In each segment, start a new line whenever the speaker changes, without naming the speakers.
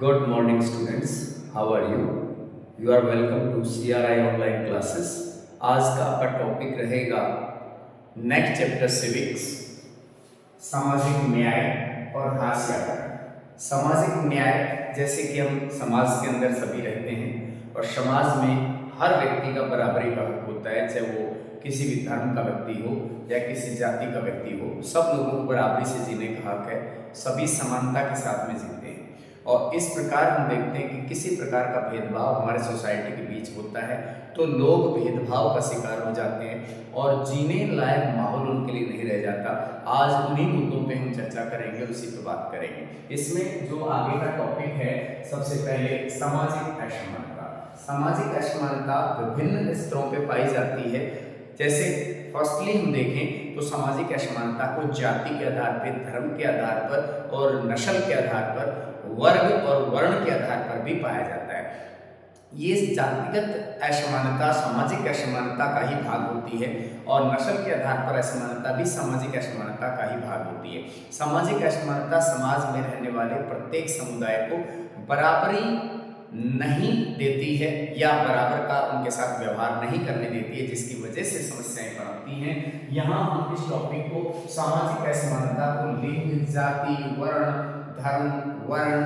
Good morning, students. How are you? You are welcome to CRI online classes. आज का आपका topic रहेगा next chapter civics, सामाजिक न्याय और हास्यापन. सामाजिक न्याय, जैसे कि हम समाज के अंदर सभी रहते हैं और समाज में हर व्यक्ति का बराबरी का हक होता है, चाहे वो किसी भी धर्म का व्यक्ति हो या किसी जाति का व्यक्ति हो. सब लोगों को बराबरी से जीने का हक है. सभी समानता के साथ में जीते हैं और इस प्रकार हम देखते हैं कि किसी प्रकार का भेदभाव हमारे सोसाइटी के बीच होता है तो लोग भेदभाव का शिकार हो जाते हैं और जीने लायक माहौल उनके लिए नहीं रह जाता. आज उन्हीं मुद्दों पे हम चर्चा करेंगे और उसी पे बात करेंगे. इसमें जो आगे का टॉपिक है, सबसे पहले सामाजिक असमानता. सामाजिक असमानता विभिन्न स्तरों पे पाई जाती है. जैसे फर्स्टली हम देखें तो सामाजिक असमानता को जाति के आधार पर, धर्म के आधार पर और नस्ल के आधार पर, वर्ग और वर्ण के आधार पर भी पाया जाता है. ये जातिगत असमानता सामाजिक असमानता का ही भाग होती है और नस्ल के आधार पर असमानता भी सामाजिक असमानता का ही भाग होती है. सामाजिक असमानता समाज में रहने वाले प्रत्येक समुदाय को बराबरी नहीं देती है या बराबर का उनके साथ व्यवहार नहीं करने देती है, जिसकी वजह से समस्याएं बनती हैं. यहाँ हम इस टॉपिक को सामाजिक असमानता को लिंग, जाति, वर्ण, धर्म, वर्ण,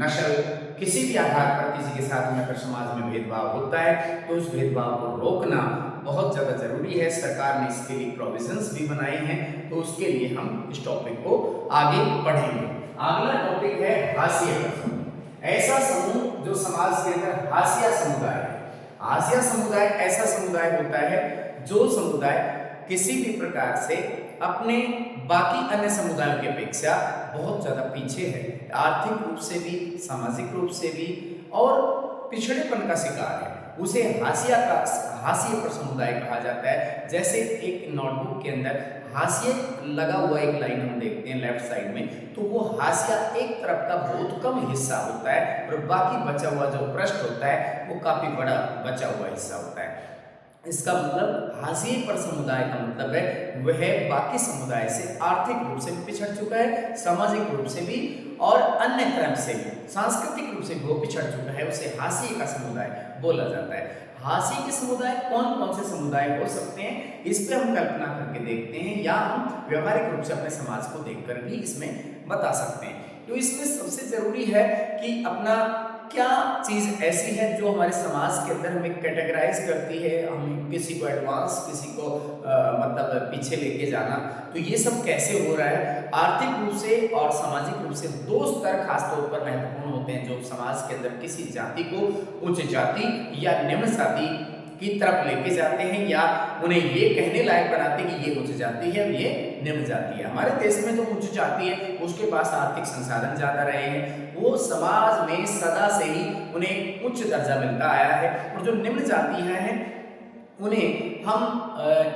नस्ल, किसी भी आधार पर किसी के साथ में अगर समाज में भेदभाव होता है तो उस भेदभाव को रोकना बहुत ज़्यादा जरूरी है. सरकार ने इसके लिए प्रोविजंस भी बनाए हैं, तो उसके लिए हम इस टॉपिक को आगे बढ़ेंगे. अगला टॉपिक है हाशिए का समूह. ऐसा समूह जो समाज के अंदर हाशिया समुदाय है. हाशिया समुदाय ऐसा समुदाय होता है जो समुदाय किसी भी प्रकार से अपने बाकी अन्य समुदायों की अपेक्षा बहुत ज़्यादा पीछे है, आर्थिक रूप से भी, सामाजिक रूप से भी और पिछड़ेपन का शिकार है. उसे हाशिए पर समुदाय कहा जाता है. जैसे एक नोटबुक के अंदर हाशिए लगा हुआ एक लाइन हम देखते हैं लेफ्ट साइड में, तो वो हाशिया एक तरफ का बहुत कम हिस्सा होता है और बाकी बचा हुआ जो पृष्ठ होता है वो काफ़ी बड़ा बचा हुआ हिस्सा होता है. इसका मतलब हाशिए पर समुदाय का मतलब है वह बाकी समुदाय से आर्थिक रूप से पिछड़ चुका है, सामाजिक रूप से भी और अन्य क्रम से भी, सांस्कृतिक रूप से भी वो पिछड़ चुका है. उसे हाशिए का समुदाय बोला जाता है. हाशिए के समुदाय कौन कौन से समुदाय हो सकते हैं, इस पे हम कल्पना करके देखते हैं या हम व्यवहारिक रूप से अपने समाज को देखकर भी इसमें बता सकते हैं. तो इसमें सबसे जरूरी है कि अपना क्या चीज़ ऐसी है जो हमारे समाज के अंदर हमें कैटेगराइज करती है, हम किसी को एडवांस, किसी को मतलब पीछे लेके जाना. तो ये सब कैसे हो रहा है? आर्थिक रूप से और सामाजिक रूप से दो स्तर खासतौर पर महत्वपूर्ण होते हैं जो समाज के अंदर किसी जाति को उच्च जाति या निम्न जाति की तरफ लेके जाते हैं या उन्हें ये कहने लायक बनाते हैं कि ये उच्च जाति है, ये निम्न जाति है. हमारे देश में जो उच्च जाति है उसके पास आर्थिक संसाधन ज़्यादा रहे हैं, वो समाज में सदा से ही उन्हें उच्च दर्जा मिलता आया है. और जो निम्न जातियाँ हैं उन्हें हम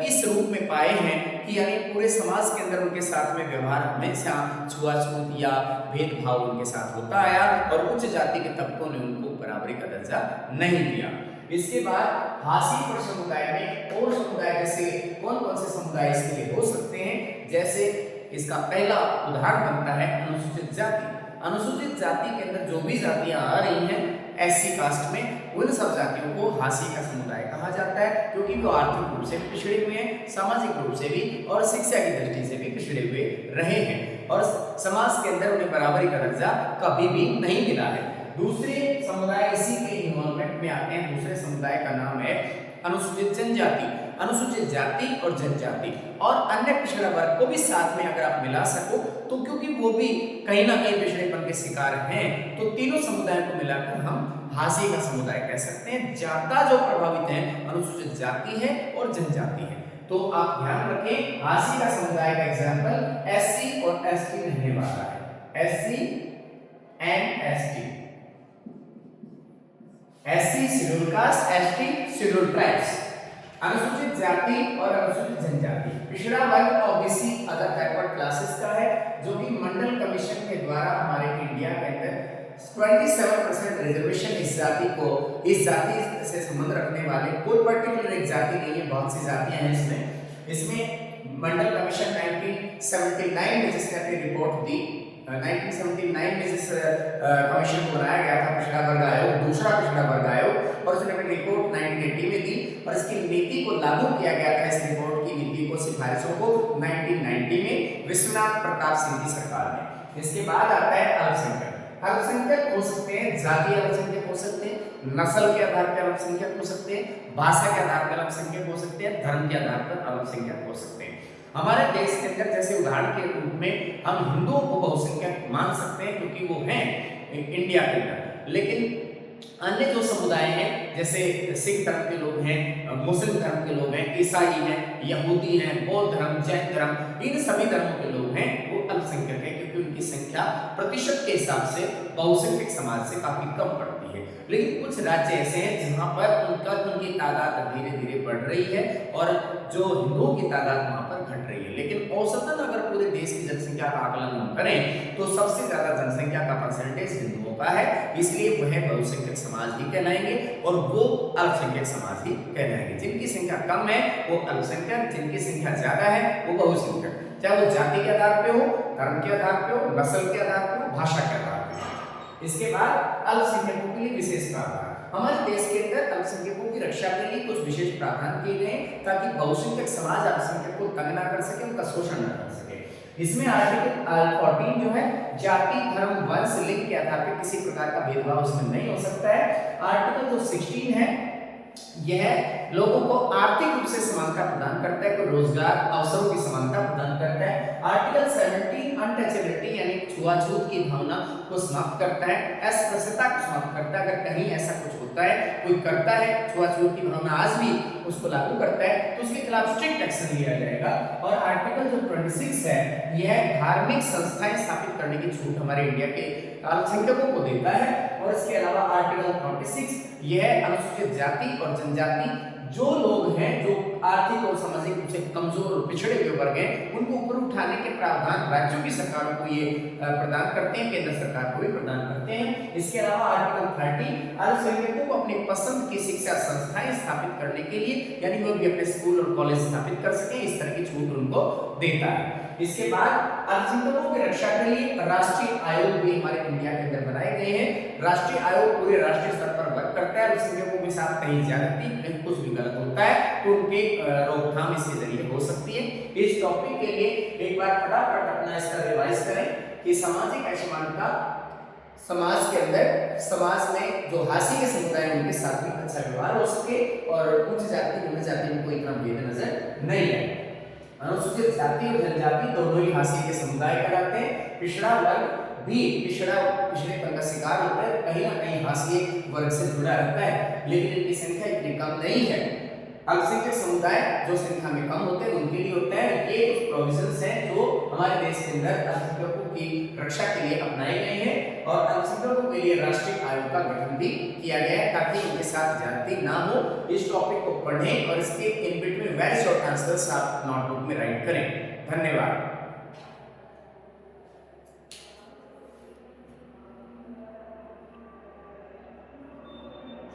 इस रूप में पाए हैं कि यानी पूरे समाज के अंदर उनके साथ में व्यवहार हमेशा छुआछूत या भेदभाव उनके साथ होता आया और उच्च जाति के तबकों ने उनको बराबरी का दर्जा नहीं दिया. इसके बाद हाशिए पर समुदाय में और समुदाय जैसे कौन कौन से समुदाय इसके लिए हो सकते हैं, जैसे इसका पहला उदाहरण बनता है अनुसूचित जाति. अनुसूचित जाति के अंदर जो भी जातियां आ रही हैं एससी कास्ट में, उन सब जातियों को हाशिए का समुदाय कहा जाता है क्योंकि वो आर्थिक रूप से पिछड़े हुए हैं, सामाजिक रूप से भी और शिक्षा की दृष्टि से भी पिछड़े हुए रहे हैं और समाज के अंदर उन्हें बराबरी का दर्जा कभी भी नहीं मिला है. दूसरे समुदाय इसी के इन्वॉल्वमेंट में आते हैं. दूसरे समुदाय का नाम है अनुसूचित जनजाति. अनुसूचित जाति और जनजाति और अन्य पिछड़ा वर्ग को भी साथ में अगर आप मिला सको तो क्योंकि वो भी कहीं ना कहीं पिछड़ेपन के शिकार हैं, तो तीनों समुदायों को मिलाकर हम हाशिए का समुदाय कह सकते हैं. ज्यादा जो प्रभावित है अनुसूचित जाति है और जनजाति है. तो आप ध्यान रखें हाशिए का समुदाय का एग्जाम्पल एससी और एसटी रहने वाला है. SC and ST. SC schedule caste, ST schedule tribes. अनुसूचित जाति और अनुसूचित जनजाति पिछड़ा वर्ग ओबीसी अदर बैकवर्ड क्लासेस का है, जो कि मंडल कमीशन के द्वारा हमारे इंडिया के अंदर 27% रिजर्वेशन इस जाति से संबंध रखने वाले, कोई पर्टिकुलर एक जाति नहीं है, बहुत सी जातियां हैं इसमें मंडल कमीशन 1979 ने जिसने अपनी रिपोर्ट दी 1979 में जिस कमीशन को बनाया गया था पिछड़ा वर्ग आयोग, दूसरा पिछड़ा वर्ग आयोग, और उसने अपनी रिपोर्ट 1980 में दी और इसकी नीति को लागू किया गया था। इस रिपोर्ट की नीति को, सिफारिशों को 1990 में विश्वनाथ प्रताप सिंह की सरकार में। इसके बाद आता है अल्पसंख्यक। अल्पसंख्यक हो सकते हैं जातीय अल्पसंख्यक हो सकते हैं, नस्ल के आधार पर अल्पसंख्यक हो सकते हैं, भाषा के आधार पर अल्पसंख्यक हो सकते हैं, धर्म के आधार पर अल्पसंख्यक हो सकते हैं। हमारे देश के अंदर जैसे उदाहरण के रूप में हम हिंदुओं को बहुसंख्यक मान सकते हैं क्योंकि वो हैं इंडिया के अंदर, लेकिन अन्य जो समुदाय हैं जैसे सिख धर्म के लोग हैं, मुस्लिम धर्म के लोग हैं, ईसाई हैं, यहूदी हैं, बौद्ध धर्म, जैन धर्म, इन सभी धर्मों के लोग हैं वो अल्पसंख्यक हैं क्योंकि उनकी संख्या प्रतिशत के हिसाब से बहुसंख्यक समाज से काफी कम पड़ती है। लेकिन कुछ राज्य ऐसे हैं जहां पर उनकी तादाद धीरे धीरे बढ़ रही है और जो हिंदुओं की तादाद वहां पर घट रही है। लेकिन औसतन अगर पूरे देश की जनसंख्या का आकलन हम करें तो सबसे ज्यादा जनसंख्या का परसेंटेज हिंदुओं का है, इसलिए वह बहुसंख्यक समाज ही कहलाएंगे और वो अल्पसंख्यक समाज ही कहलाएंगे। जिनकी संख्या कम है वो अल्पसंख्यक, जिनकी संख्या ज्यादा है वो बहुसंख्यक, चाहे वो जाति के आधार पे हो, धर्म के आधार पे हो, नस्ल के आधार पे हो, भाषा के आधार पे हो। इसके बाद अल्पसंख्यकों के लिए विशेष प्रावधान। हमारे देश के अंदर अल्पसंख्यकों की रक्षा के लिए कुछ विशेष प्रावधान किए गए ताकि बहुसंख्यक समाज अल्पसंख्यक को तंग ना कर सके, उनका शोषण न कर सके। इसमें आर्टिकल 14 जो है जाति, धर्म, वंश, लिंग के आधार पर किसी प्रकार का भेदभाव उसमें नहीं हो सकता है। आर्टिकल जो 16 है यह लोगों को आर्थिक रूप से समानता प्रदान करता है, रोजगार अवसरों की समानता प्रदान करता है। आर्टिकल 17 अनटचेबिलिटी यानी छुआछूत की भावना को समाप्त करता है, अस्पृश्यता को समाप्त करता है। अगर कहीं ऐसा कुछ होता है, कोई करता है छुआछूत की भावना आज भी उसको लागू करता है तो उसके खिलाफ स्ट्रिक्ट एक्शन लिया जाएगा। और आर्टिकल जो 26 है यह धार्मिक संस्थाएं स्थापित करने की छूट हमारे इंडिया के अल्पसंख्यकों को देता है। और इसके अलावा आर्टिकल 46 यह अनुसूचित जाति और जनजाति जो लोग हैं जो आर्थिक और सामाजिक रूप से कमजोर और पिछड़े हुए वर्ग हैं उनको ऊपर उठाने के प्रावधान राज्यों की सरकारों को ये प्रदान करते हैं, केंद्र सरकार को भी प्रदान करते हैं। इसके अलावा आर्टिकल 30 अल्पसंख्यकों को अपनी पसंद की शिक्षा संस्थाएं स्थापित करने के लिए यानी वो भी अपने स्कूल और कॉलेज स्थापित कर सके, इस तरह की छूट उनको देता है। इसके बाद अल्पसंख्यकों की रक्षा के लिए राष्ट्रीय आयोग भी हमारे इंडिया के अंदर बनाए गए हैं। राष्ट्रीय आयोग पूरे राष्ट्रीय स्तर पर वर्क करता है। अल्पसंख्यकों के साथ कहीं ज्यादती, कहीं कुछ भी गलत होता है तो उनकी रोकथाम इसके जरिए हो सकती है। इस टॉपिक के लिए एक बार फटाफट अपना इसका रिवाइज करें कि सामाजिक असमानता समाज के अंदर, समाज में जो हाशिए के समुदाय हैं उनके साथ भी अच्छा व्यवहार हो सके और उच्च जाति निम्न जाति में कोई इतना भेद नजर नहीं है। अनुसूचित जाति और जनजाति दोनों ही हाशिए के समुदाय कहलाते हैं। पिछड़ा वर्ग भी पिछड़ेपन का शिकार होता है, कहीं ना कहीं हाशिए वर्ग से जुड़ा रहता है, लेकिन इनकी संख्या इतनी कम नहीं है। अल्पसंख्यक समुदाय जो संख्या में कम होते हैं उनके लिए होता है। ये कुछ प्रोविजंस हैं जो हमारे देश के अंदर अल्पसंख्यकों की रक्षा के लिए अपनाए गए हैं और अल्पसंख्यकों के लिए राष्ट्रीय आयोग का गठन भी किया गया है ताकि इनके साथ ज्यादती ना हो। इस टॉपिक को पढ़ें और इसके in between very short answers आप नोटबुक में राइट करें। धन्यवाद।